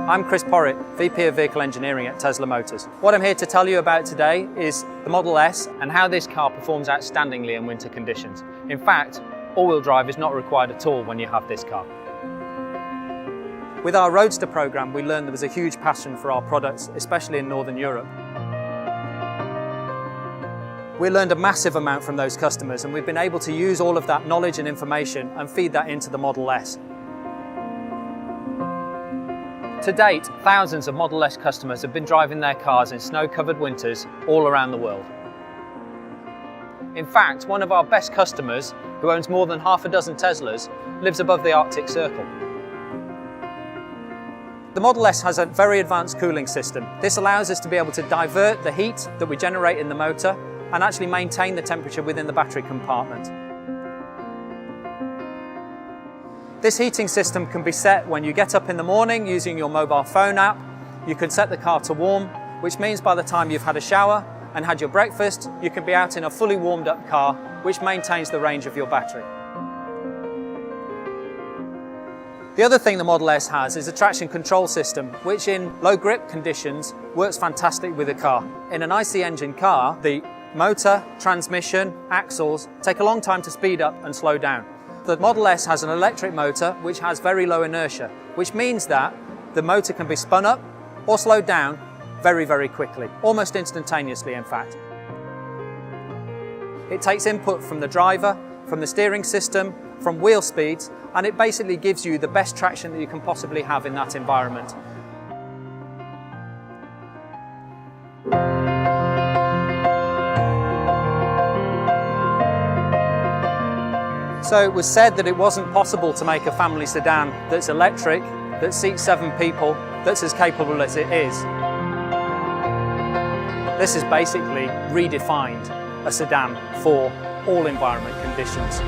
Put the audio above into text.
I'm Chris Porritt, VP of Vehicle Engineering at Tesla Motors. What I'm here to tell you about today is the Model S and how this car performs outstandingly in winter conditions. In fact, all-wheel drive is not required at all when you have this car. With our Roadster program, we learned there was a huge passion for our products, especially in Northern Europe. We learned a massive amount from those customers, and we've been able to use all of that knowledge and information and feed that into the Model S. To date, thousands of Model S customers have been driving their cars in snow-covered winters all around the world. In fact, one of our best customers, who owns more than half a dozen Teslas, lives above the Arctic Circle. The Model S has a very advanced cooling system. This allows us to be able to divert the heat that we generate in the motor and actually maintain the temperature within the battery compartment. This heating system can be set when you get up in the morning using your mobile phone app. You can set the car to warm, which means by the time you've had a shower and had your breakfast, you can be out in a fully warmed up car, which maintains the range of your battery. The other thing the Model S has is a traction control system, which in low grip conditions works fantastic with the car. In an IC engine car, the motor, transmission, axles take a long time to speed up and slow down. The Model S has an electric motor which has very low inertia, which means that the motor can be spun up or slowed down very, very quickly, almost instantaneously in fact. It takes input from the driver, from the steering system, from wheel speeds, and it basically gives you the best traction that you can possibly have in that environment. So it was said that it wasn't possible to make a family sedan that's electric, that seats 7 people, that's as capable as it is. This has basically redefined a sedan for all environment conditions.